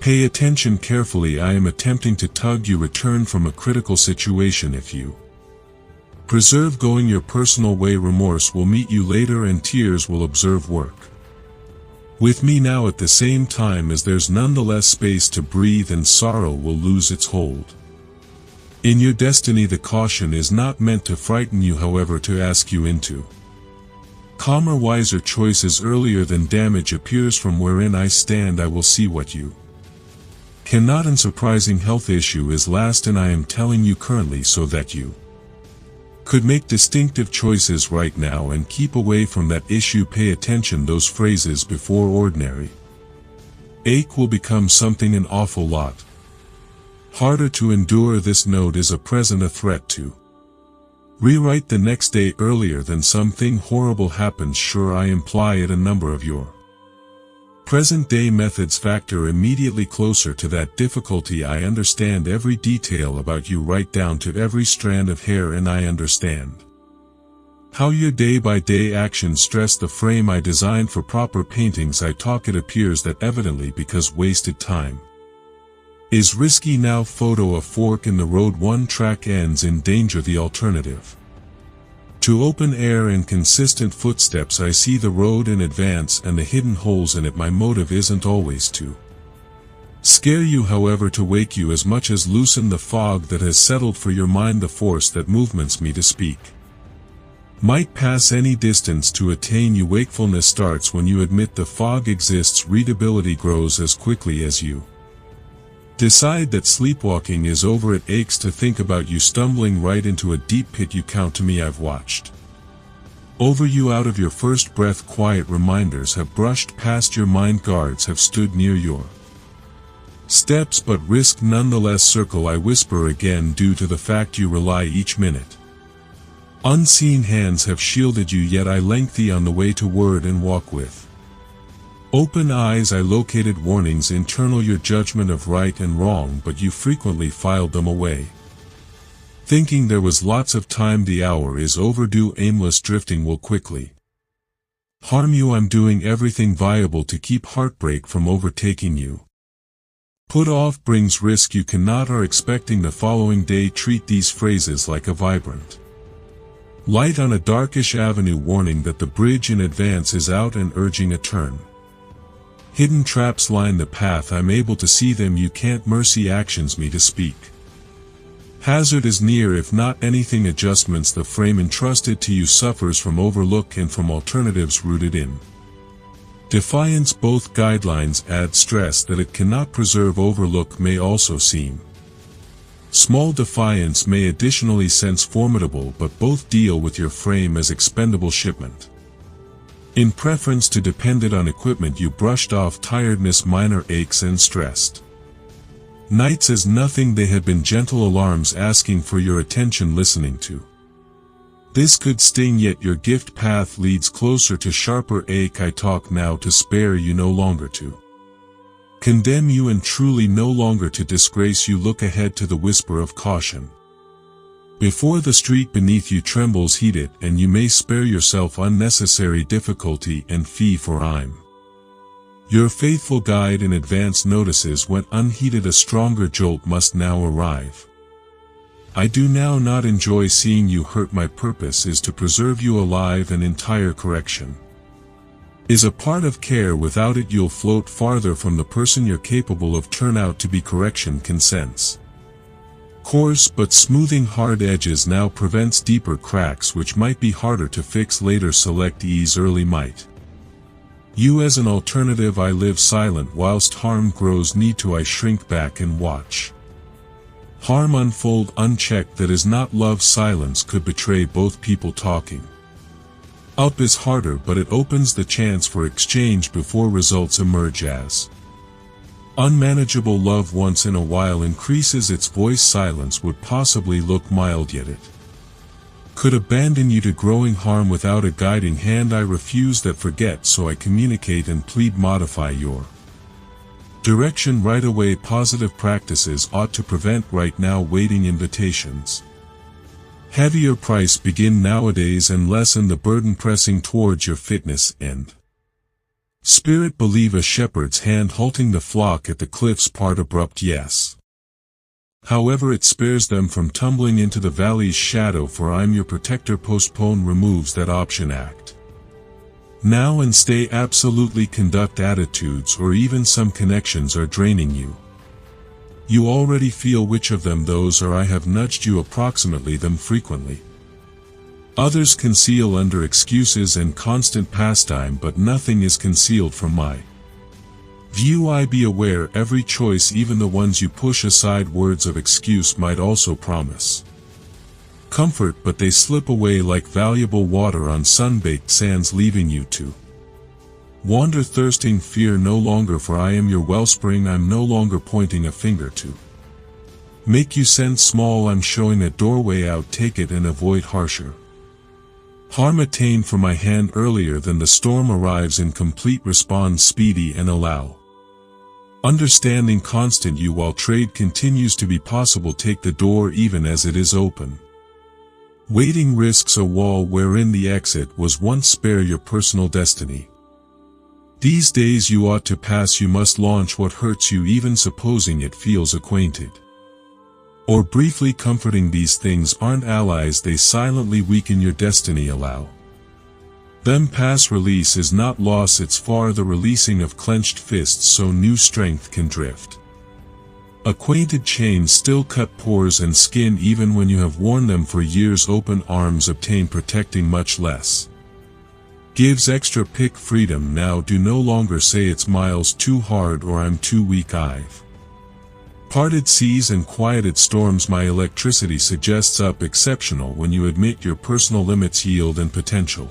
Pay attention carefully. I am attempting to tug you return from a critical situation. If you preserve going your personal way, remorse will meet you later and tears will observe work with me now. At the same time as there's nonetheless space to breathe, and sorrow will lose its hold in your destiny. The caution is not meant to frighten you, however, to ask you into calmer, wiser choices earlier than damage appears. From wherein I stand, I will see what you cannot. And surprising health issue is last, and I am telling you currently so that you could make distinctive choices right now and keep away from that issue. Pay attention those phrases before. Ordinary ache will become something an awful lot harder to endure. This note is a present, a threat to rewrite the next day earlier than something horrible happens. Sure, I imply it. A number of your present-day methods factor immediately closer to that difficulty. I understand every detail about you, right down to every strand of hair, and I understand how your day-by-day actions stress the frame I designed for proper paintings. I talk, it appears that evidently because wasted time is risky now. Photo: a fork in the road, one track ends in danger, the alternative to open air and consistent footsteps. I see the road in advance and the hidden holes in it. My motive isn't always to scare you, however, to wake you as much as loosen the fog that has settled for your mind. The force that movements me to speak might pass any distance to attain you. Wakefulness starts when you admit the fog exists. Readability grows as quickly as you decide that sleepwalking is over. It aches to think about you stumbling right into a deep pit. You count to me. I've watched over you out of your first breath. Quiet reminders have brushed past your mind. Guards have stood near your steps, but risk nonetheless. Circle, I whisper again, due to the fact you rely each minute. Unseen hands have shielded you, yet I lengthy on the way to word and walk with open eyes. I located warnings internal, your judgment of right and wrong, but you frequently filed them away, thinking there was lots of time. The hour is overdue. Aimless drifting will quickly harm you. I'm doing everything viable to keep heartbreak from overtaking you. Put off brings risk you cannot are expecting the following day. Treat these phrases like a vibrant light on a darkish avenue, warning that the bridge in advance is out and urging a turn. Hidden traps line the path. I'm able to see them. You can't. Mercy actions me to speak. Hazard is near, if not anything. Adjustments. The frame entrusted to you suffers from overlook and from alternatives rooted in defiance. Both guidelines add stress that it cannot preserve. Overlook may also seem small. Defiance may additionally sense formidable, but both deal with your frame as expendable shipment. In preference to dependent on equipment, you brushed off tiredness, minor aches and stressed nights as nothing. They had been gentle alarms asking for your attention. Listening to this could sting, yet your gift path leads closer to sharper ache. I talk now to spare you, no longer to condemn you, and truly no longer to disgrace you. Look ahead to the whisper of caution before the street beneath you trembles. Heed it, and you may spare yourself unnecessary difficulty and fee, for I'm your faithful guide. In advance notices went unheeded. A stronger jolt must now arrive. I do now not enjoy seeing you hurt. My purpose is to preserve you alive, and entire correction is a part of care. Without it you'll float farther from the person you're capable of. Turn out to be correction consents coarse, but smoothing hard edges now prevents deeper cracks which might be harder to fix later. Select ease early. Might you as an alternative. I live silent whilst harm grows. Need to I shrink back and watch harm unfold unchecked. That is not love. Silence could betray both people. Talking up is harder, but it opens the chance for exchange before results emerge as unmanageable. Love once in a while increases its voice. Silence would possibly look mild, yet it could abandon you to growing harm without a guiding hand. I refuse that. Forget, so I communicate and plead. Modify your direction right away. Positive practices ought to prevent right now waiting invitations. Heavier price begin nowadays and lessen the burden pressing towards your fitness end. Spirit believe a shepherd's hand halting the flock at the cliff's part abrupt yes. However it spares them from tumbling into the valley's shadow for I'm your protector postpone removes that option act. Now and stay absolutely conduct attitudes or even some connections are draining you. You already feel which of them those are I have nudged you approximately them frequently. Others conceal under excuses and constant pastime but nothing is concealed from my view I be aware every choice even the ones you push aside words of excuse might also promise comfort but they slip away like valuable water on sun-baked sands leaving you to wander thirsting fear no longer for I am your wellspring I'm no longer pointing a finger to make you sense small I'm showing a doorway out take it and avoid harsher harm attained for my hand earlier than the storm arrives in complete respond speedy and allow understanding constant you while trade continues to be possible take the door even as it is open. Waiting risks a wall wherein the exit was once spare your personal destiny. These days you ought to pass you must launch what hurts you even supposing it feels acquainted. Or briefly comforting these things aren't allies they silently weaken your destiny allow. Them pass release is not loss it's far the releasing of clenched fists so new strength can drift. Acquainted chains still cut pores and skin even when you have worn them for years open arms obtain protecting much less. Gives extra pick freedom now do no longer say it's miles too hard or I'm too weak I've parted seas and quieted storms my electricity suggests up exceptional when you admit your personal limits yield and potential.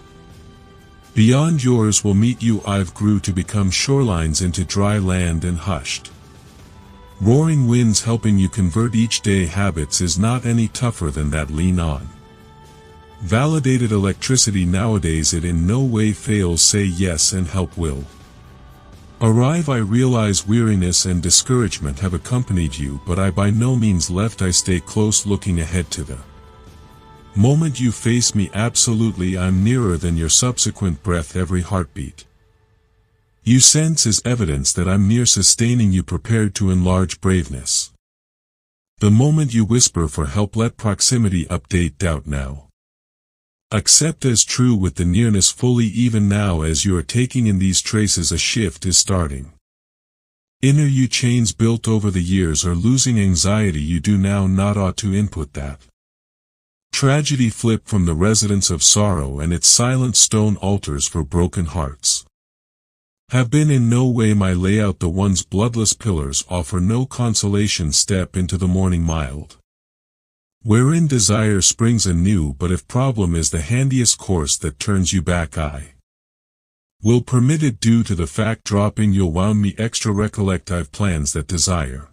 Beyond yours will meet you I've grew to become shorelines into dry land and hushed. Roaring winds helping you convert each day habits is not any tougher than that lean on. Validated electricity nowadays it in no way fails say yes and help will. Arrive I realize weariness and discouragement have accompanied you but I by no means left I stay close looking ahead to the moment you face me absolutely I'm nearer than your subsequent breath every heartbeat. You sense is evidence that I'm near sustaining you prepared to enlarge braveness. The moment you whisper for help let proximity update doubt now. Accept as true with the nearness fully even now as you are taking in these traces a shift is starting. Inner you chains built over the years are losing anxiety you do now not ought to input that. Tragedy flip from the residence of sorrow and its silent stone altars for broken hearts. Have been in no way my layout the one's bloodless pillars offer no consolation step into the morning mild. Wherein desire springs anew but if problem is the handiest course that turns you back I will permit it due to the fact dropping you'll wound me extra recollect I've plans that desire.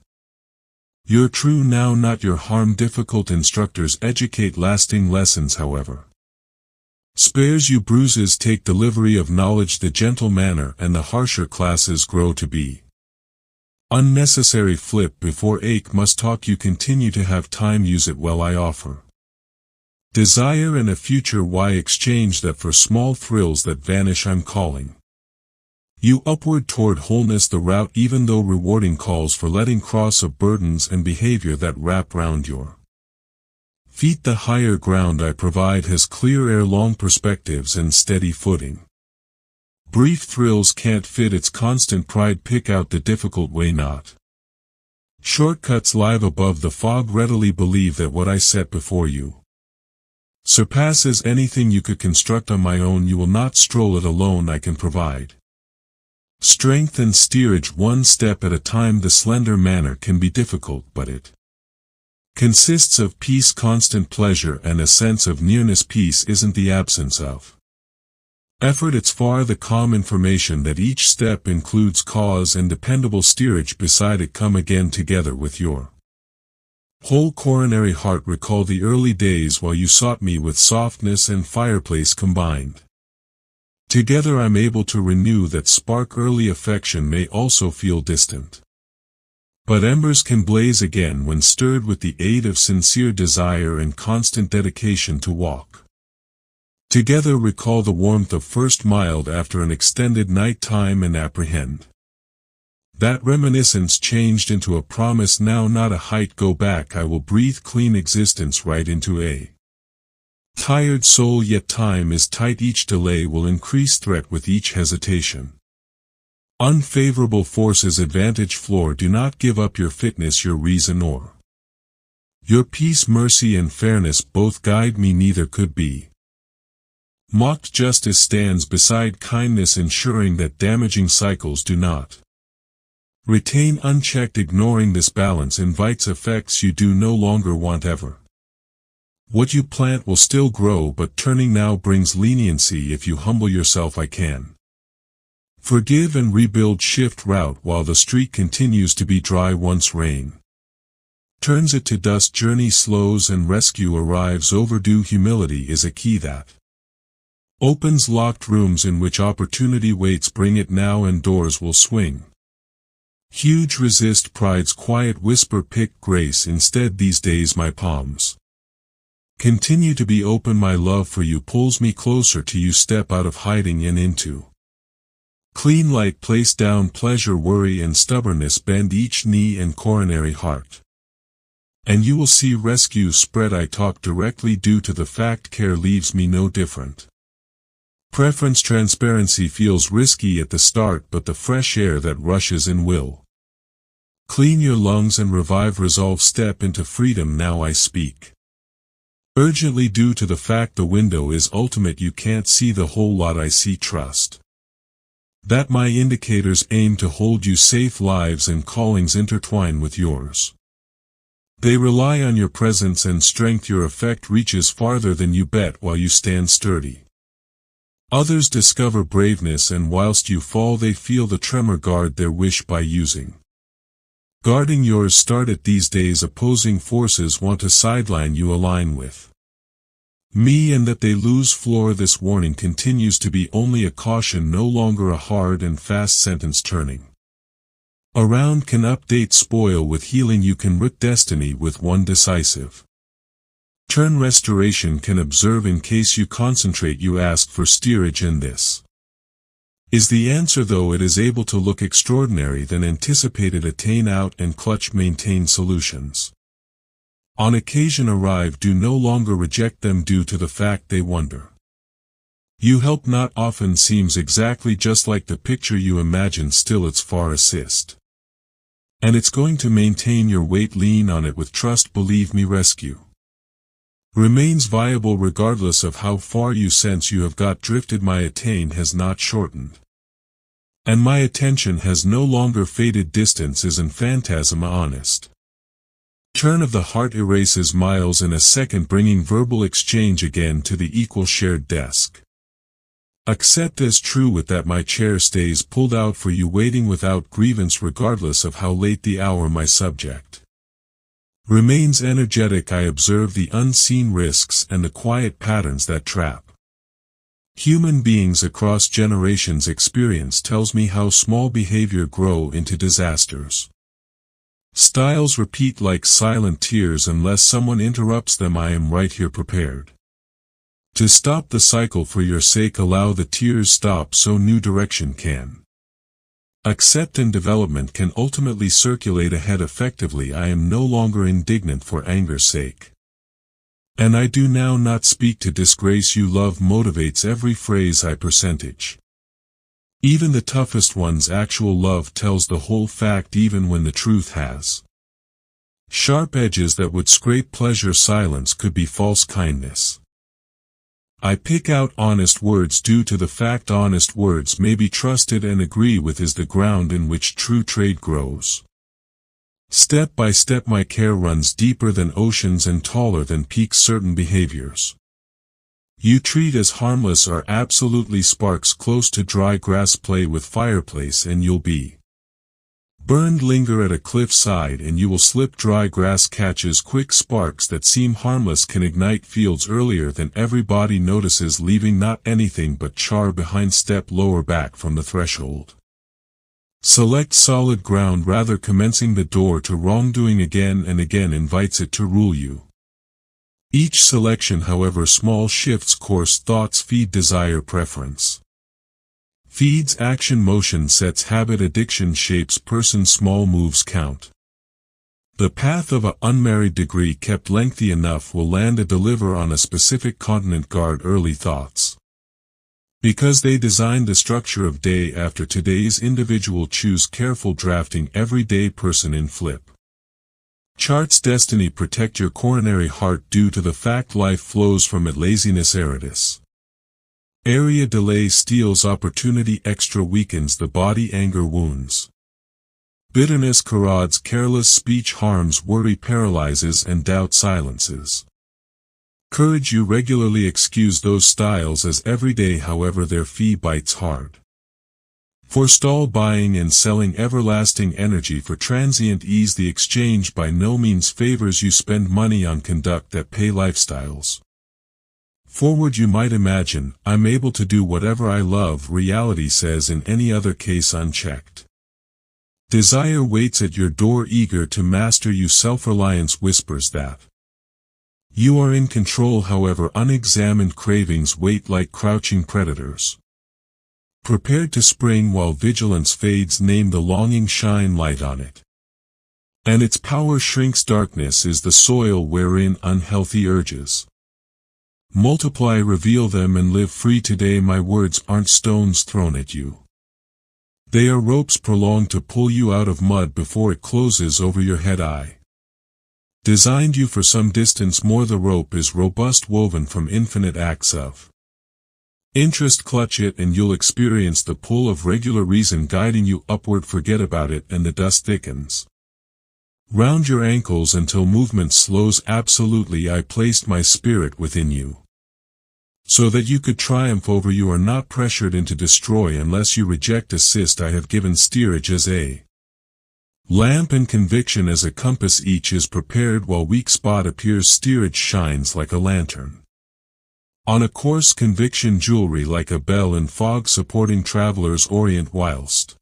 You're true now not your harm difficult instructors educate lasting lessons however. Spares you bruises take delivery of knowledge the gentle manner and the harsher classes grow to be. Unnecessary flip before ache must talk you continue to have time use it well I offer. Desire and a future why exchange that for small thrills that vanish I'm calling. You upward toward wholeness the route even though rewarding calls for letting cross of burdens and behavior that wrap round your feet the higher ground I provide has clear air long perspectives and steady footing. Brief thrills can't fit its constant pride pick out the difficult way not. Shortcuts live above the fog readily believe that what I set before you surpasses anything you could construct on my own you will not stroll it alone I can provide. Strength and steerage one step at a time the slender manner can be difficult but it consists of peace constant pleasure and a sense of nearness peace isn't the absence of effort it's far the calm information that each step includes cause and dependable steerage beside it come again together with your whole coronary heart recall the early days while you sought me with softness and fireplace combined. Together I'm able to renew that spark early affection may also feel distant. But embers can blaze again when stirred with the aid of sincere desire and constant dedication to walk Together recall the warmth of first mild after an extended night time and apprehend. That reminiscence changed into a promise now, not a height go back. I will breathe clean existence right into a tired soul, yet time is tight. Each delay will increase threat with each hesitation. Unfavorable forces advantage floor. Do not give up your fitness, your reason, or your peace. Mercy and fairness both guide me, neither could be mocked. Justice stands beside kindness, ensuring that damaging cycles do not retain unchecked. Ignoring this balance invites effects you do no longer want ever. What you plant will still grow, but turning now brings leniency. If you humble yourself, I can forgive and rebuild. Shift route while the street continues to be dry. Once rain turns it to dust, journey slows and rescue arrives. Overdue humility is a key that opens locked rooms in which opportunity waits. Bring it now and doors will swing. Huge resist pride's quiet whisper. Pick grace instead these days. My palms continue to be open. My love for you pulls me closer to you. Step out of hiding and into clean light. Place down pleasure, worry and stubbornness. Bend each knee and coronary heart, and you will see rescue spread. I talk directly due to the fact care leaves me no different. Preference transparency feels risky at the start, but the fresh air that rushes in will clean your lungs and revive resolve. Step into freedom now. I speak urgently due to the fact the window is ultimate. You can't see the whole lot. I see trust that my indicators aim to hold you safe. Lives and callings intertwine with yours. They rely on your presence and strength. Your effect reaches farther than you bet while you stand sturdy. Others discover braveness, and whilst you fall they feel the tremor. Guard their wish by using guarding yours. Start it these days. Opposing forces want to sideline you. Align with me and that they lose floor. This warning continues to be only a caution, no longer a hard and fast sentence. Turning around can update spoil with healing. You can root destiny with one decisive turn. Restoration can observe in case you concentrate. You ask for steerage, and this is the answer, though it is able to look extraordinary than anticipated. Attain out and clutch. Maintain solutions on occasion arrive. Do no longer reject them due to the fact they wonder. You help not often seems exactly just like the picture you imagine. Still it's far assist, and it's going to maintain your weight. Lean on it with trust. Believe me, rescue remains viable regardless of how far you sense you have got drifted. My attain has not shortened, and my attention has no longer faded. Distance isn't phantasm. Honest turn of the heart erases miles in a second, bringing verbal exchange again to the equal shared desk. Accept as true with that my chair stays pulled out for you, waiting without grievance regardless of how late the hour. My subject remains energetic. I observe the unseen risks and the quiet patterns that trap human beings across generations. Experience tells me how small behavior grow into disasters. Styles repeat like silent tears unless someone interrupts them. I am right here prepared to stop the cycle for your sake. Allow the tears stop so new direction can accept, and development can ultimately circulate ahead effectively. I am no longer indignant for anger's sake, and I do now not speak to disgrace you. Love motivates every phrase I percentage. Even the toughest ones. Actual love tells the whole fact even when the truth has sharp edges that would scrape pleasure. Silence could be false kindness. I pick out honest words due to the fact honest words may be trusted and agree with is the ground in which true trade grows. Step by step my care runs deeper than oceans and taller than peaks. Certain behaviors you treat as harmless are absolutely sparks close to dry grass. Play with fireplace and you'll be burned. Linger at a cliff side and you will slip. Dry grass catches quick sparks that seem harmless can ignite fields earlier than everybody notices, leaving not anything but char behind. Step lower back from the threshold. Select solid ground rather. Commencing the door to wrongdoing again and again invites it to rule you. Each selection, however small, shifts course. Thoughts feed desire, preference feeds action, motion sets habit, addiction shapes person, small moves count. The path of a unmarried degree kept lengthy enough will land a deliver on a specific continent. Guard early thoughts, because they designed the structure of day after today's individual. Choose careful drafting, everyday person in flip charts. Destiny protect your coronary heart due to the fact life flows from it. Laziness eritis area delay steals opportunity, extra weakens the body, anger wounds, bitterness corrodes, careless speech harms, worry paralyzes, and doubt silences. Courage you regularly excuse those styles as everyday, however their fee bites hard. Forestall buying and selling, everlasting energy for transient ease. The exchange by no means favors you. Spend money on conduct that pay lifestyles. Forward you might imagine, I'm able to do whatever I love. Reality says in any other case unchecked. Desire waits at your door, eager to master you. Self-reliance whispers that you are in control, however unexamined cravings wait like crouching predators, prepared to spring while vigilance fades. Name the longing, shine light on it, and its power shrinks. Darkness is the soil wherein unhealthy urges multiply. Reveal them and live free today. My words aren't stones thrown at you. They are ropes prolonged to pull you out of mud before it closes over your head. I designed you for some distance more. The rope is robust, woven from infinite acts of interest. Clutch it and you'll experience the pull of regular reason guiding you upward. Forget about it and the dust thickens round your ankles until movement slows. Absolutely, I placed my spirit within you so that you could triumph over. You are not pressured into destroy unless you reject assist. I have given steerage as a lamp and conviction as a compass. Each is prepared while weak spot appears. Steerage shines like a lantern on a course, conviction jewelry like a bell in fog supporting travelers. Orient whilst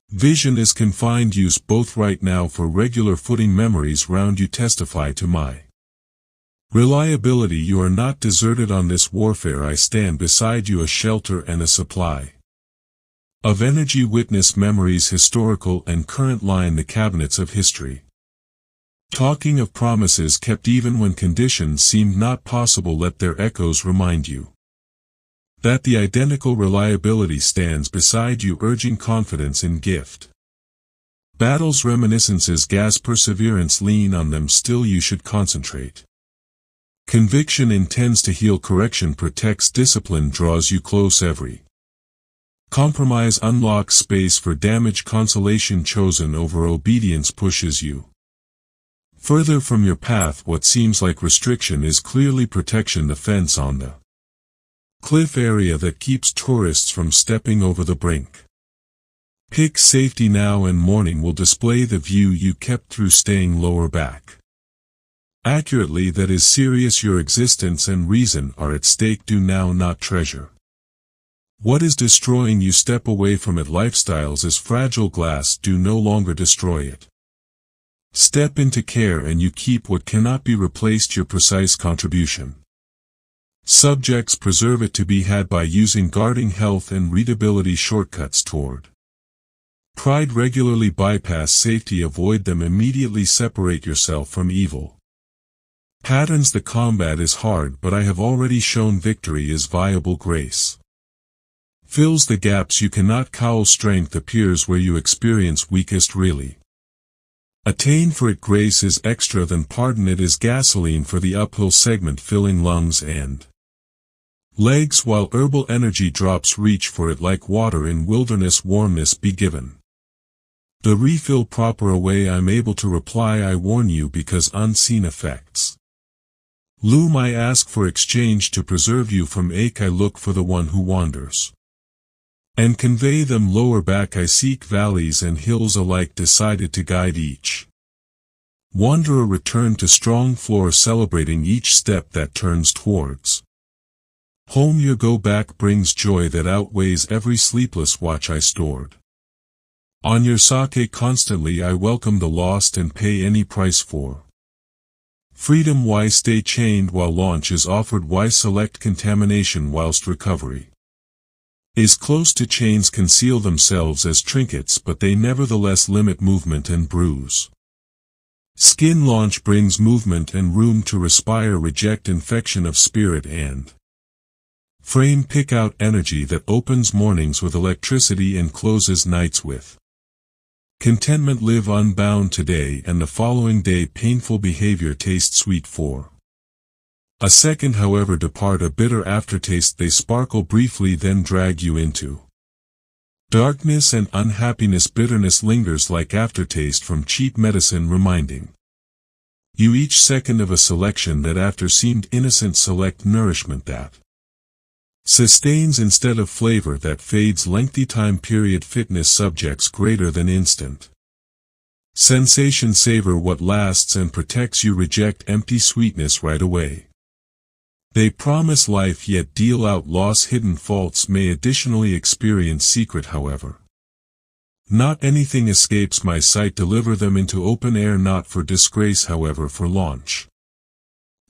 vision is confined. Use both right now for regular footing. Memories round you testify to my reliability. You are not deserted on this warfare. I stand beside you, a shelter and a supply of energy. Witness memories, historical and current. Line the cabinets of history, talking of promises kept even when conditions seemed not possible. Let their echoes remind you that the identical reliability stands beside you, urging confidence in gift battles. Reminiscences gas perseverance, lean on them still. You should concentrate. Conviction intends to heal, correction protects, discipline draws you close. Every compromise unlocks space for damage. Consolation chosen over obedience pushes you further from your path. What seems like restriction is clearly protection. The fence on the cliff area that keeps tourists from stepping over the brink. Pick safety now and morning will display the view you kept through staying lower back. Accurately, that is serious. Your existence and reason are at stake. Do now, not treasure what is destroying you. Step away from it. Lifestyles is fragile glass. Do no longer destroy it. Step into care and you keep what cannot be replaced. Your precise contribution. Subjects preserve it to be had by using guarding health and readability. Shortcuts toward pride regularly bypass safety. Avoid them immediately. Separate yourself from evil patterns. The combat is hard, but I have already shown victory is viable. Grace fills the gaps you cannot cowl. Strength appears where you experience weakest. Really attain for it. Grace is extra than pardon. It is gasoline for the uphill segment, filling lungs and legs while herbal energy drops. Reach for it like water in wilderness. Warmness be given the refill proper away. I'm able to reply I warn you because unseen effects loom. I ask for exchange to preserve you from ache. I look for the one who wanders and convey them lower back. I seek valleys and hills alike, decided to guide each wanderer. Return to strong floor, celebrating each step that turns towards home. Your go back brings joy that outweighs every sleepless watch I stored on your sake. Constantly I welcome the lost and pay any price for Freedom. Why stay chained while launch is offered? Why select contamination whilst recovery is close to? Chains conceal themselves as trinkets, but they nevertheless limit movement and bruise. Skin. Launch brings movement and room to respire. Reject infection of spirit and frame. Pick out energy that opens mornings with electricity and closes nights with contentment. Live unbound today and the following day. Painful behavior tastes sweet for a second, however depart a bitter aftertaste. They sparkle briefly, then drag you into darkness and unhappiness. Bitterness lingers like aftertaste from cheap medicine, reminding you each second of a selection that after seemed innocent. Select nourishment that sustains instead of flavor that fades. Lengthy time period. Fitness. Subjects greater than instant sensation. Savor what lasts and protects you. Reject empty sweetness right away. They promise life yet deal out loss. Hidden faults may additionally experience secret, however not anything escapes my sight. Deliver them into open air, not for disgrace, however for launch.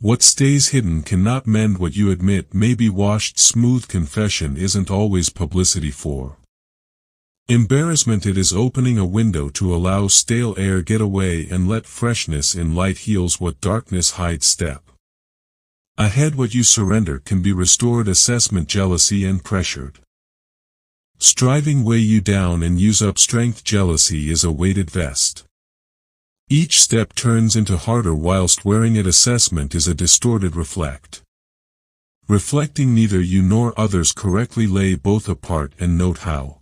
What stays hidden cannot mend what you admit may be washed smooth. Confession isn't always publicity for embarrassment. It is opening a window to allow stale air get away and let freshness in. Light heals what darkness hides. Step ahead. What you surrender can be restored. Assessment. Jealousy and pressured striving weigh you down and use up strength. Jealousy is a weighted vest. Each step turns into harder whilst wearing it. Assessment is a distorted reflect. Reflecting neither you nor others correctly. Lay both apart and note how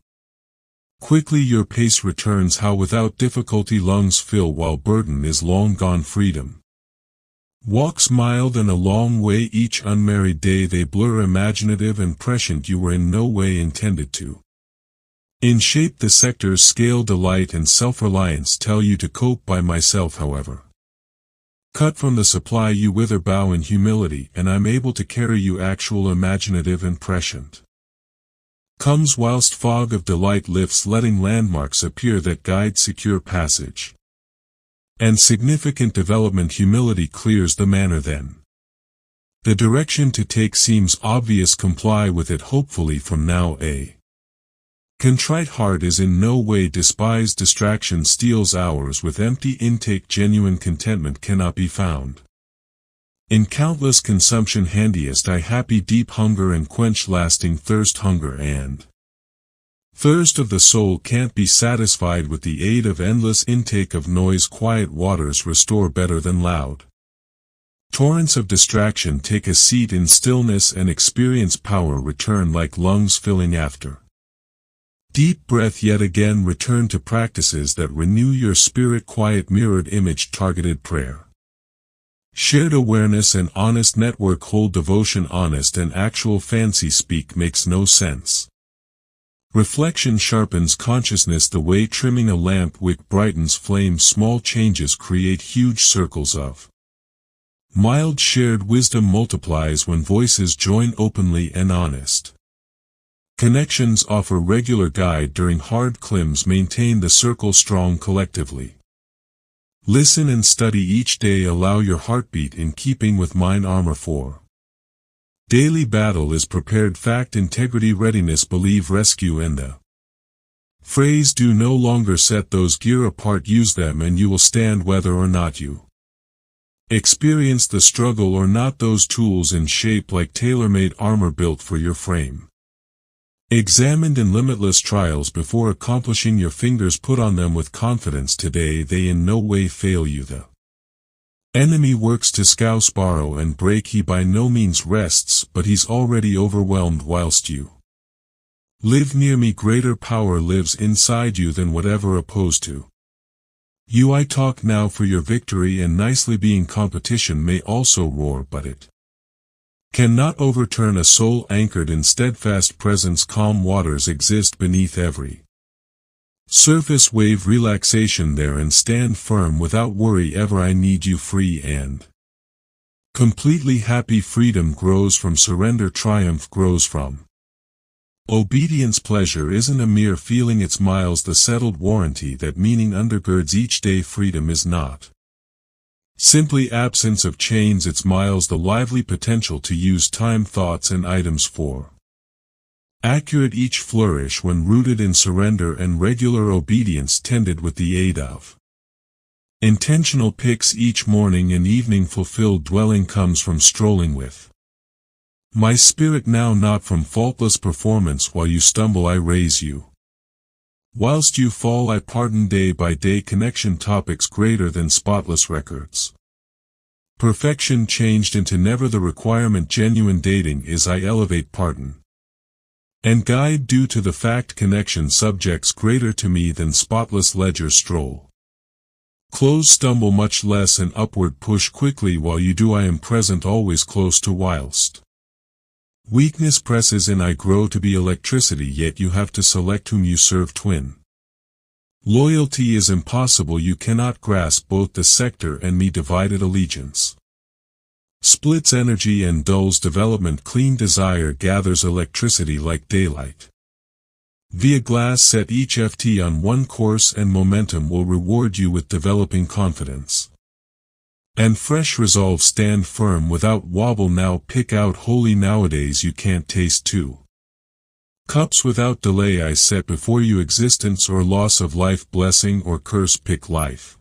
quickly your pace returns. How without difficulty lungs fill while burden is long gone. Freedom walks mild and a long way. Each unmarried day they blur. Imaginative and prescient, you were in no way intended to in shape the sector's scale. Delight and self-reliance tell you to cope by myself, however cut from the supply. You wither. Bow in humility and I'm able to carry you. Actual. Imaginative and prescient comes whilst fog of delight lifts, letting landmarks appear that guide secure passage and significant development. Humility clears the manner, then the direction to take seems obvious. Comply with it hopefully from now. A contrite heart is in no way despised. Distraction steals hours with empty intake. Genuine contentment cannot be found in countless consumption. Handiest I happy. Deep hunger and quench lasting thirst. Hunger and thirst of the soul can't be satisfied with the aid of endless intake of noise. Quiet waters restore better than loud torrents of distraction. Take a seat in stillness and experience power return like lungs filling after deep breath. Yet again return to practices that renew your spirit. Quiet mirrored image. Targeted prayer. Shared awareness and honest network. Hold devotion. Honest and actual. Fancy speak makes no sense. Reflection sharpens consciousness the way trimming a lamp wick brightens flame. Small changes create huge circles of mild. Shared wisdom multiplies when voices join openly and honest. Connections offer regular guide during hard climbs. Maintain the circle strong collectively. Listen and study each day. Allow your heartbeat in keeping with mine. Armor for daily battle is prepared. Fact. Integrity. Readiness. Believe. Rescue. And the phrase do no longer set those gear apart. Use them and you will stand whether or not you experience the struggle or not. Those tools in shape like tailor-made armor built for your frame. Examined in limitless trials before accomplishing your fingers. Put on them with confidence today. They in no way fail you. The enemy works to scouse, borrow and break. He by no means rests, but he's already overwhelmed whilst you live near me. Greater power lives inside you than whatever opposed to you. I talk now for your victory and nicely. Being competition may also roar, but it cannot overturn a soul anchored in steadfast presence. Calm waters exist beneath every surface wave. Relaxation there and stand firm without worry ever. I need you free and completely happy. Freedom grows from surrender. Triumph grows from obedience. Pleasure isn't a mere feeling, it's miles the settled warranty that meaning undergirds each day. Freedom is not Simply absence of chains, its miles the lively potential to use time, thoughts and items for accurate each flourish when rooted in surrender and regular obedience tended with the aid of intentional picks each morning and evening fulfilled dwelling comes from strolling with my spirit now, not from faultless performance. While you stumble I raise you, whilst you fall I pardon. Day by day connection, topics greater than spotless records, perfection changed into never the requirement. Genuine dating is I elevate pardon and guide due to the fact connection subjects greater to me than spotless ledger stroll. Close stumble much less and upward push quickly. While you do I am present always close to whilst weakness presses in I grow to be electricity. Yet you have to select whom you serve. Twin loyalty is impossible, you cannot grasp both the sector and me. Divided allegiance splits energy and dulls development. Clean desire gathers electricity like daylight. Via glass set each FT on one course and momentum will reward you with developing confidence and fresh resolve. Stand firm without wobble now, pick out holy. Nowadays you can't taste two cups without delay. I set before you existence or loss of life, blessing or curse. Pick life.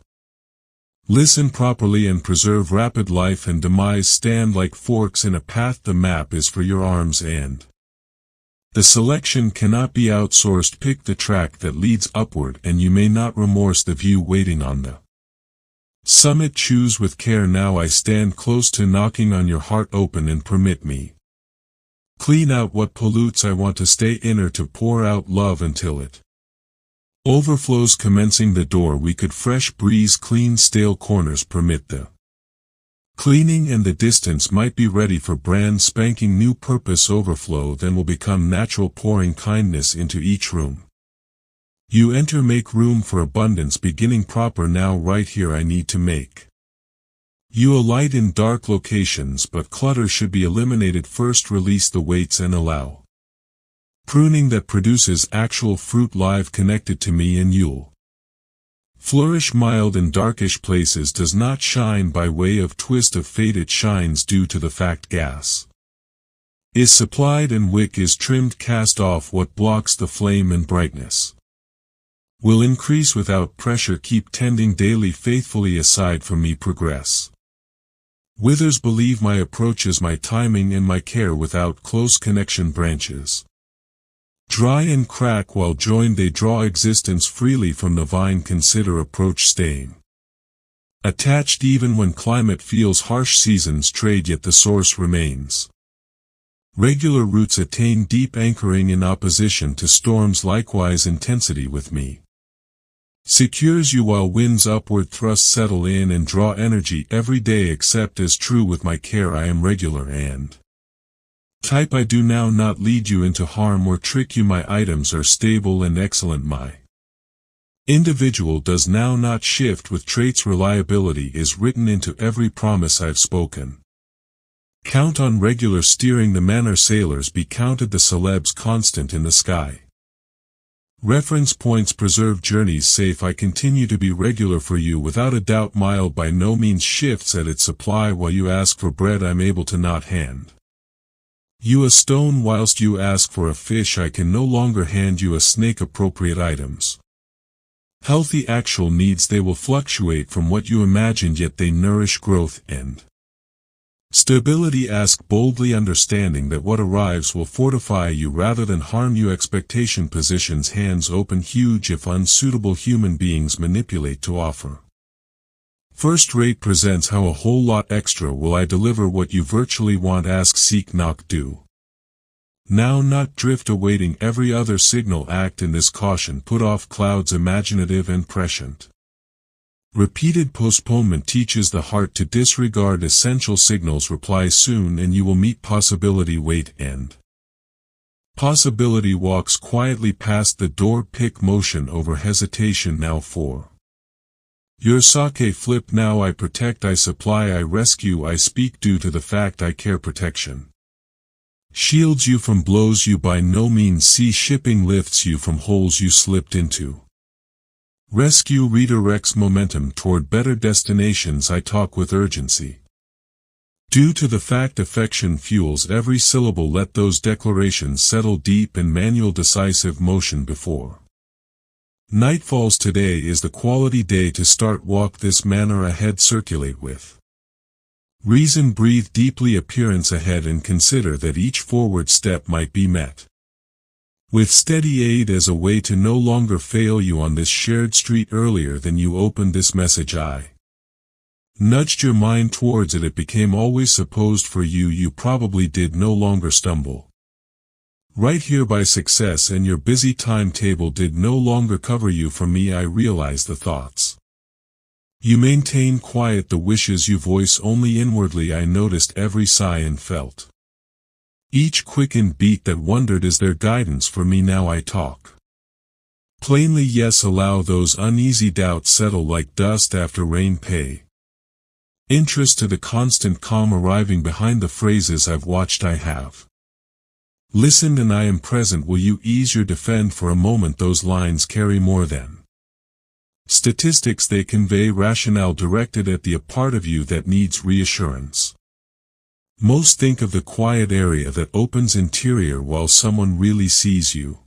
Listen properly and preserve rapid life and demise stand like forks in a path. The map is for your arms and the selection cannot be outsourced. Pick the track that leads upward and you may not remorse the view waiting on the summit. Choose with care now, I stand close to knocking on your heart. Open and permit me clean out what pollutes. I want to stay inner to pour out love until it overflows. Commencing the door we could fresh breeze clean stale corners. Permit the cleaning and the distance might be ready for brand spanking new purpose. Overflow then will become natural, pouring kindness into each room you enter. Make room for abundance beginning proper now. Right here I need to make you a light in dark locations, but clutter should be eliminated first. Release the weights and allow pruning that produces actual fruit live connected to me and you'll flourish. Mild in darkish places does not shine by way of twist of fate, it shines due to the fact gas is supplied and wick is trimmed. Cast off what blocks the flame and brightness will increase without pressure. Keep tending daily faithfully aside from me progress withers. Believe my approaches, my timing and my care without close connection. Branches dry and crack while joined they draw existence freely from the vine. Consider approach staying attached even when climate feels harsh. Seasons trade yet the source remains. Regular roots attain deep anchoring in opposition to storms. Likewise intensity with me secures you while winds upward thrust settle in and draw energy every day. Accept as true with my care I am regular and type. I do now not lead you into harm or trick you. My items are stable and excellent. My individual does now not shift with traits. Reliability is written into every promise I've spoken. Count on regular steering. The manner sailors be counted. The celebs constant in the sky. Reference points preserve journeys safe. I continue to be regular for you without a doubt. Mild by no means shifts at its supply. While you ask for bread I'm able to not hand you a stone. Whilst you ask for a fish I can no longer hand you a snake. Appropriate items healthy actual needs. They will fluctuate from what you imagined yet they nourish growth and stability. Ask boldly understanding that what arrives will fortify you rather than harm you. Expectation positions hands open huge if unsuitable human beings manipulate to offer first rate presents. How a whole lot extra will I deliver what you virtually want. Ask seek knock do now not drift awaiting every other signal. Act in this caution. Put off clouds imaginative and prescient. Repeated postponement teaches the heart to disregard essential signals. Reply soon and you will meet possibility. Wait and possibility walks quietly past the door. Pick motion over hesitation now for your sake. Flip now. I protect, I supply, I rescue, I speak due to the fact I care. Protection shields you from blows you by no means see. Shipping lifts you from holes you slipped into. Rescue redirects momentum toward better destinations. I talk with urgency. Due to the fact affection fuels every syllable, let those declarations settle deep in manual decisive motion before night falls. Today is the quality day to start. Walk this manner ahead. Circulate with reason. Breathe deeply. Appearance ahead, and consider that each forward step might be met with steady aid as a way to no longer fail you on this shared street. Earlier than you opened this message, I nudged your mind towards it. It became always supposed for you. You probably did no longer stumble right here by success, and your busy timetable did no longer cover you. For me, I realized the thoughts you maintain quiet, the wishes you voice only inwardly. I noticed every sigh and felt each quickened beat that wondered, is there guidance for me now? I talk plainly, yes. Allow those uneasy doubts settle like dust after rain. Pay interest to the constant calm arriving behind the phrases I've watched. I have listened and I am present. Will you ease your defend for a moment? Those lines carry more than statistics. They convey rationale directed at the part of you that needs reassurance. Most think of the quiet area that opens interior while someone really sees you.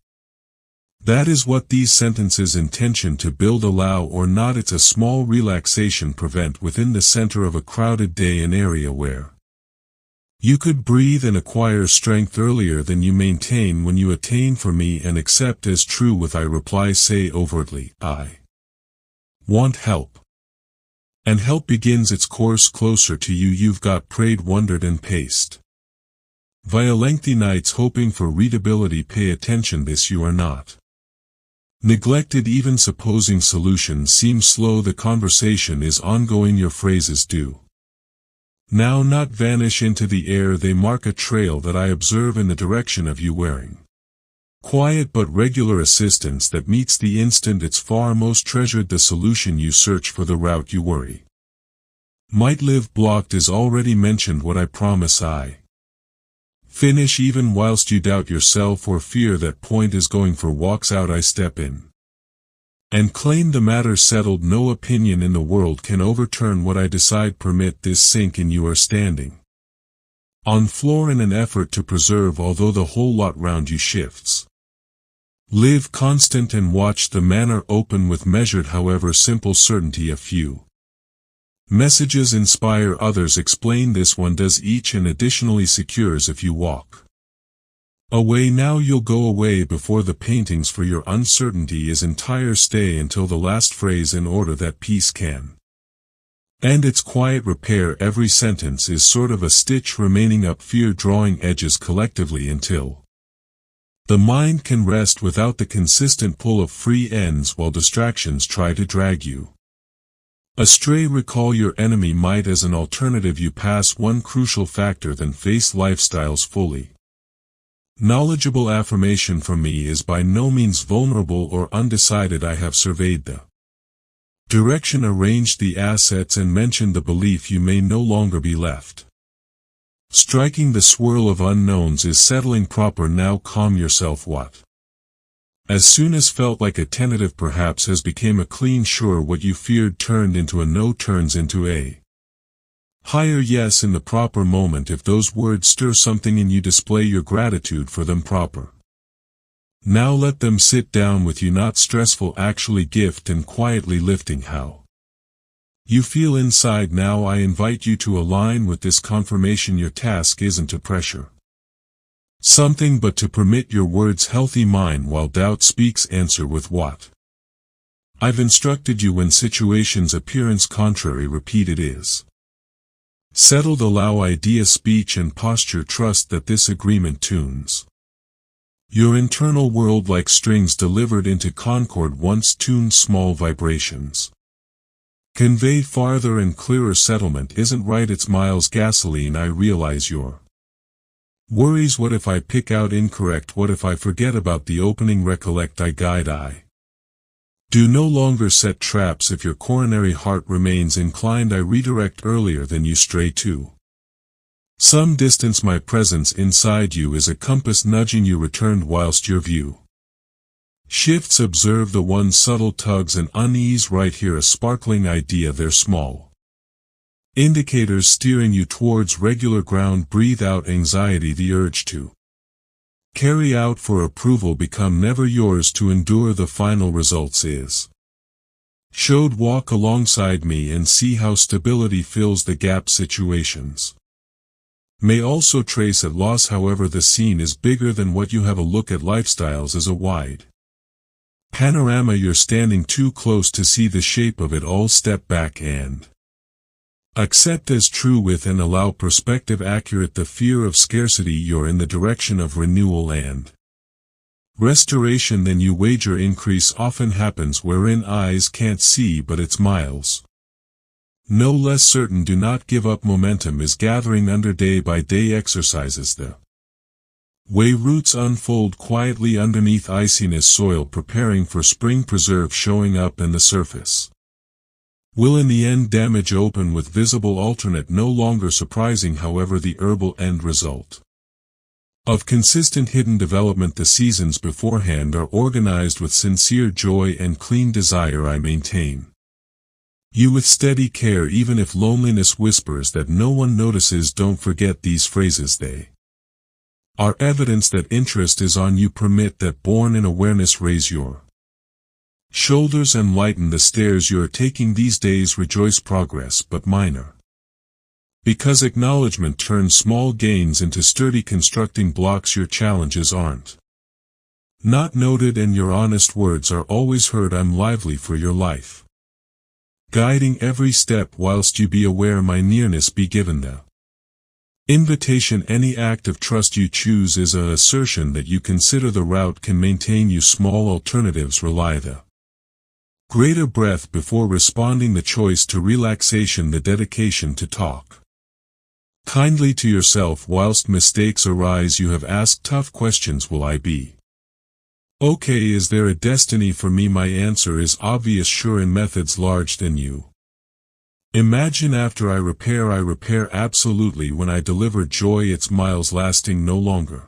That is what these sentences intention to build. Allow or not, it's a small relaxation prevent within the center of a crowded day, an area where you could breathe and acquire strength earlier than you maintain when you attain. For me, and accept as true with I reply. Say overtly, I want help. And help begins its course closer to you. You've got prayed, wondered and paced via lengthy nights hoping for readability. Pay attention, this you are not neglected. Even supposing solutions seem slow, the conversation is ongoing. Your phrases do now not vanish into the air. They mark a trail that I observe in the direction of you, wearing quiet but regular assistance that meets the instant. It's far most treasured, the solution you search for. The route you worry might live blocked is already mentioned. What I promise I finish even whilst you doubt yourself or fear that point is going for walks out. I step in and claim the matter settled. No opinion in the world can overturn what I decide. Permit this sink in. You are standing on floor in an effort to preserve, although the whole lot round you shifts. Live constant and watch the manner open with measured, however simple certainty. A few messages inspire others. Explain this one does each, and additionally secures if you walk away now, you'll go away before the paintings. For your uncertainty is entire. Stay until the last phrase in order that peace can and its quiet repair. Every sentence is sort of a stitch remaining up, fear drawing edges collectively until the mind can rest without the consistent pull of free ends while distractions try to drag you astray. Recall your enemy might as an alternative. You pass one crucial factor, then face lifestyles fully knowledgeable. Affirmation from me is by no means vulnerable or undecided. I have surveyed the direction, arranged the assets, and mentioned the belief you may no longer be left striking. The swirl of unknowns is settling proper now. Calm yourself. What as soon as felt like a tentative perhaps has became a clean sure. What you feared turned into a no turns into a higher yes in the proper moment. If those words stir something in you, display your gratitude for them proper. Now let them sit down with you, not stressful, actually gift and quietly lifting how you feel inside. Now I invite you to align with this confirmation. Your task isn't to pressure something but to permit your words healthy mind while doubt speaks. Answer with what I've instructed you. When situations appearance contrary, repeat it is settled. Allow idea speech and posture. Trust that this agreement tunes your internal world like strings delivered into concord. Once tuned, small vibrations convey farther and clearer. Settlement isn't right, it's miles gasoline. I realize your worries. What if I pick out incorrect? What if I forget about the opening? Recollect I guide. I do no longer set traps. If your coronary heart remains inclined, I redirect earlier than you stray to some distance. My presence inside you is a compass nudging you returned whilst your view Shifts observe the one's subtle tugs and unease right here a sparkling idea they're small. Indicators steering you towards regular ground breathe out anxiety the urge to carry out for approval become never yours to endure the final results is. Showed walk alongside me and see how stability fills the gap situations. May also trace at loss however the scene is bigger than what you have a look at lifestyles as a wide panorama you're standing too close to see the shape of it all step back and accept as true with and allow perspective accurate the fear of scarcity you're in the direction of renewal and restoration then you wager increase often happens wherein eyes can't see but it's miles. No less certain do not give up momentum is gathering under day by day exercises the way roots unfold quietly underneath iciness soil preparing for spring preserve showing up and the surface will in the end damage open with visible alternate no longer surprising however the herbal end result of consistent hidden development the seasons beforehand are organized with sincere joy and clean desire I maintain you with steady care even if loneliness whispers that no one notices don't forget these phrases they are evidence that interest is on you permit that born in awareness raise your shoulders and lighten the stairs you're taking these days rejoice progress but minor. Because acknowledgement turns small gains into sturdy constructing blocks your challenges aren't not noted and your honest words are always heard I'm lively for your life. Guiding every step whilst you be aware my nearness be given the invitation any act of trust you choose is a assertion that you consider the route can maintain you small alternatives rely the greater breath before responding the choice to relaxation the dedication to talk kindly to yourself whilst mistakes arise you have asked tough questions will I be okay is there a destiny for me my answer is obvious sure in methods large than you imagine after I repair absolutely when I deliver joy it's miles lasting no longer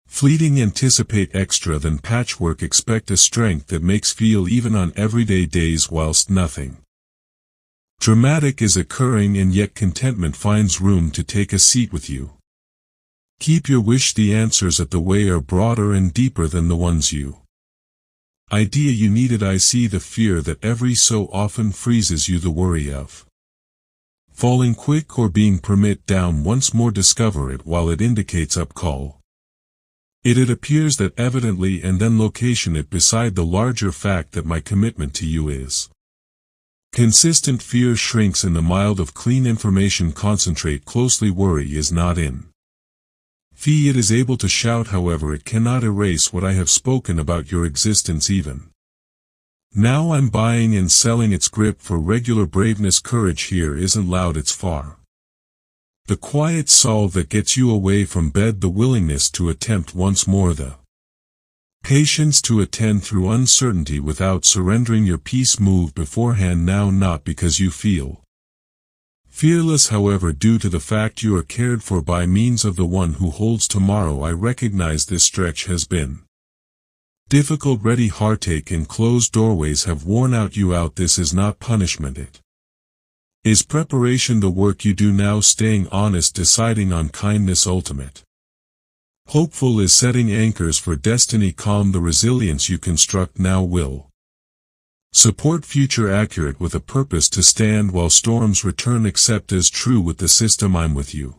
fleeting anticipate extra than patchwork expect a strength that makes feel even on everyday days whilst nothing dramatic is occurring and yet contentment finds room to take a seat with you. Keep your wish the answers at the way are broader and deeper than the ones you idea you needed I see the fear that every so often freezes you the worry of falling quick or being permit down once more discover it while it indicates up call. It appears that evidently and then location it beside the larger fact that my commitment to you is consistent fear shrinks in the mild of clean information concentrate closely worry is not in fee it is able to shout however it cannot erase what I have spoken about your existence even now I'm buying and selling its grip for regular braveness courage here isn't loud it's far the quiet solve that gets you away from bed the willingness to attempt once more the patience to attend through uncertainty without surrendering your peace move beforehand now not because you feel fearless however due to the fact you are cared for by means of the one who holds tomorrow I recognize this stretch has been difficult ready heartache and closed doorways have worn you out this is not punishment it is preparation the work you do now staying honest deciding on kindness ultimate hopeful is setting anchors for destiny calm the resilience you construct now will support future accurate with a purpose to stand while storms return accept as true with the system I'm with you.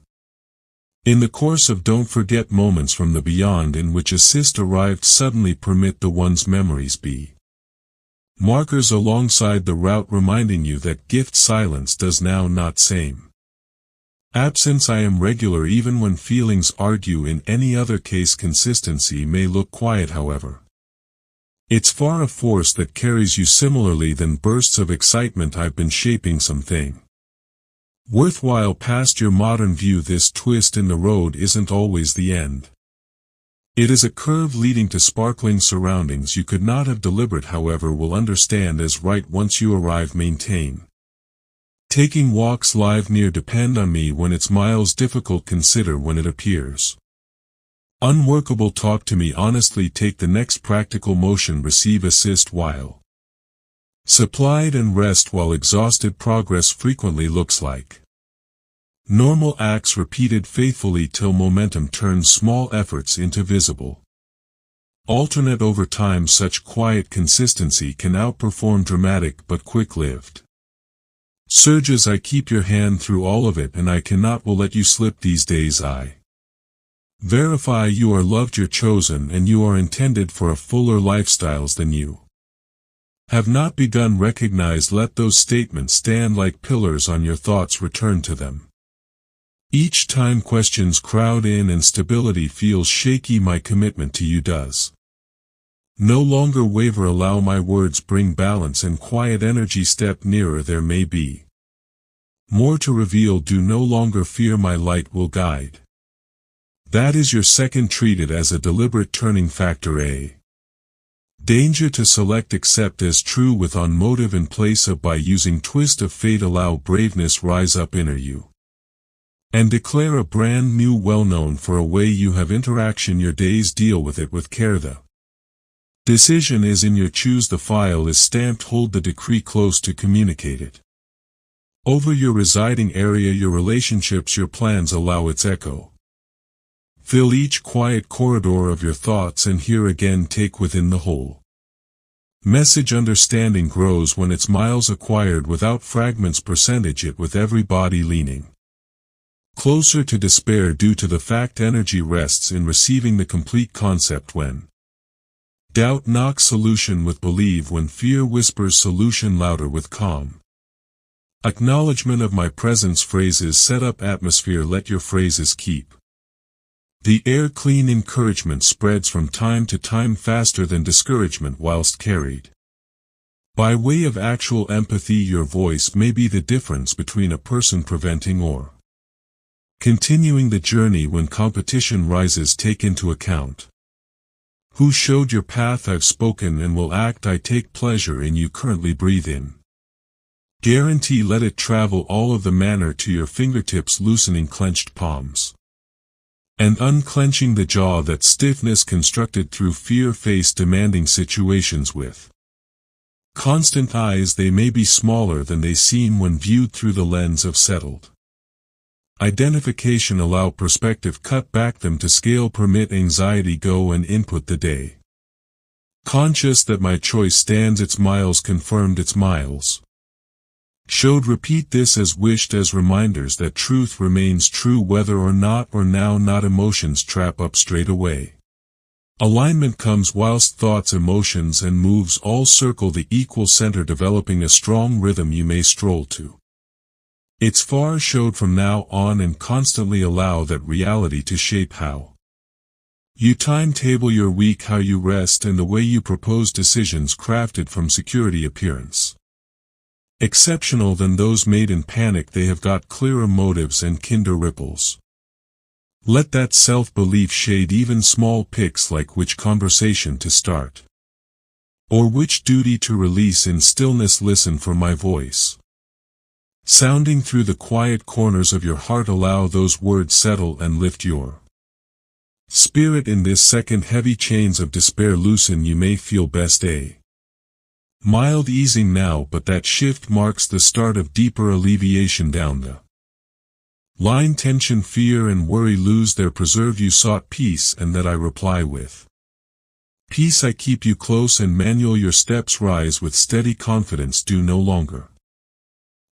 In the course of don't forget moments from the beyond in which assist arrived suddenly permit the one's memories be markers alongside the route reminding you that gift silence does now not same. Absence I am regular even when feelings argue in any other case consistency may look quiet however. It's far a force that carries you similarly than bursts of excitement I've been shaping something worthwhile past your modern view this twist in the road isn't always the end. It is a curve leading to sparkling surroundings you could not have deliberate however will understand as right once you arrive maintain. Taking walks live near depend on me when it's miles difficult consider when it appears. Unworkable talk to me honestly, take the next practical motion, receive assist while supplied and rest while exhausted. Progress frequently looks like normal acts repeated faithfully till momentum turns small efforts into visible. Alternate over time, such quiet consistency can outperform dramatic but quick-lived surges. I keep your hand through all of it, and I cannot will let you slip these days. I verify you are loved, you're chosen, and you are intended for a fuller lifestyles than you have not begun. Recognize, let those statements stand like pillars on your thoughts, return to them each time questions crowd in and stability feels shaky. My commitment to you does no longer waver, allow my words bring balance and quiet energy. Step nearer, there may be more to reveal. Do no longer fear, my light will guide. That is your second, treated as a deliberate turning factor. A danger to select, accept as true with on motive in place of. By using twist of fate, allow braveness rise up inner you and declare a brand new, well known for a way you have interaction. Your days, deal with it with care. The decision is in your choose. The file is stamped, hold the decree close to communicate it over your residing area. Your relationships, your plans, allow its echo fill each quiet corridor of your thoughts, and here again take within the whole message. Understanding grows when it's miles acquired without fragments. Percentage it with every body leaning closer to despair due to the fact energy rests in receiving the complete concept. When doubt knocks, solution with believe. When fear whispers, solution louder with calm acknowledgement of my presence. Phrases set up atmosphere, let your phrases keep the air clean. Encouragement spreads from time to time faster than discouragement whilst carried by way of actual empathy. Your voice may be the difference between a person preventing or continuing the journey. When competition rises, take into account who showed your path. I've spoken and will act. I take pleasure in you. Currently breathe in. Guarantee, let it travel all of the manner to your fingertips, loosening clenched palms and unclenching the jaw. That stiffness constructed through fear. Face demanding situations with constant eyes. They may be smaller than they seem when viewed through the lens of settled identification. Allow perspective, cut back them to scale. Permit anxiety go and input the day. Conscious that my choice stands its miles, confirmed its miles showed. Repeat this as wished, as reminders that truth remains true whether or now not. Emotions trap up straight away. Alignment comes whilst thoughts, emotions and moves all circle the equal center, developing a strong rhythm you may stroll to its far showed from now on, and constantly allow that reality to shape how you timetable your week, how you rest, and the way you propose decisions crafted from security. Appearance exceptional than those made in panic. They have got clearer motives and kinder ripples. Let that self-belief shade even small picks, like which conversation to start or which duty to release. In stillness listen for my voice sounding through the quiet corners of your heart. Allow those words settle and lift your spirit. In this second, heavy chains of despair loosen. You may feel best a mild easing now, but that shift marks the start of deeper alleviation. Down the line, tension, fear and worry lose their preserve. You sought peace, and that I reply with peace. I keep you close and manual. Your steps rise with steady confidence. Do no longer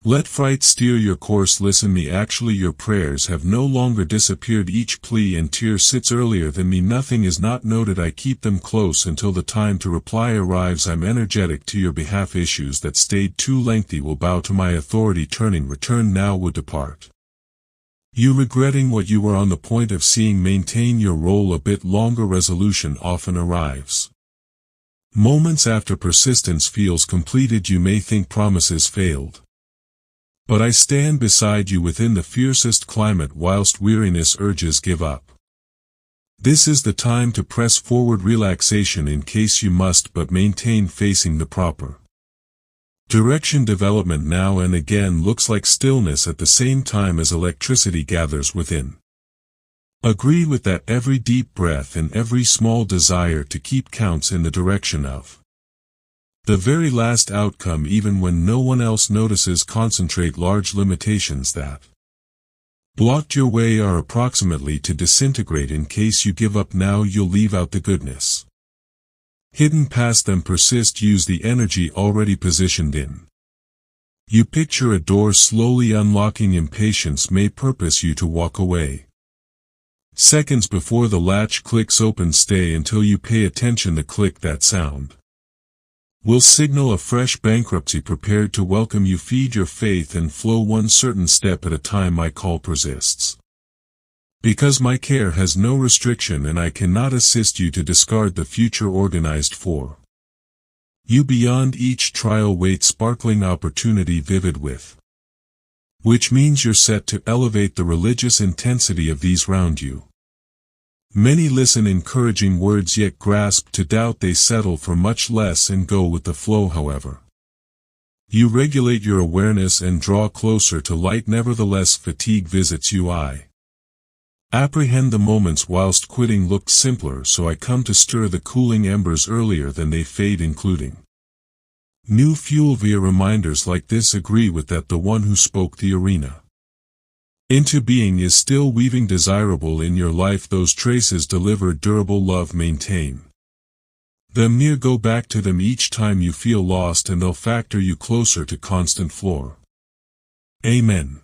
let fright steer your course. Listen me, actually your prayers have no longer disappeared. Each plea and tear sits earlier than me. Nothing is not noted. I keep them close until the time to reply arrives. I'm energetic to your behalf. Issues that stayed too lengthy will bow to my authority. Turning, return now would depart. You regretting what you were on the point of seeing. Maintain your role a bit longer. Resolution often arrives moments after persistence feels completed. You may think promises failed, but I stand beside you within the fiercest climate whilst weariness urges give up. This is the time to press forward. Relaxation in case you must, but maintain facing the proper direction. Development now and again looks like stillness at the same time as electricity gathers within. Agree with that every deep breath and every small desire to keep counts in the direction of the very last outcome, even when no one else notices. Concentrate. Large limitations that blocked your way are approximately to disintegrate. In case you give up now, you'll leave out the goodness hidden past them. Persist. Use the energy already positioned in you. Picture a door slowly unlocking. Impatience may purpose you to walk away. Seconds before the latch clicks open, stay until you pay attention. The click, that sound, will signal a fresh bankruptcy prepared to welcome you. Feed your faith and flow, one certain step at a time. My call persists because my care has no restriction, and I cannot assist you to discard the future organized for you. Beyond each trial waits sparkling opportunity, vivid with which means you're set to elevate the religious intensity of these round you. Many listen encouraging words, yet grasp to doubt. They settle for much less and go with the flow. However, you regulate your awareness and draw closer to light. Nevertheless, fatigue visits you. I apprehend the moments whilst quitting looked simpler, so I come to stir the cooling embers earlier than they fade, including new fuel via reminders like this. Agree with that the one who spoke the arena into being is still weaving desirable in your life. Those traces deliver durable love. Maintain them near. Go back to them each time you feel lost, and they'll factor you closer to constant floor. Amen.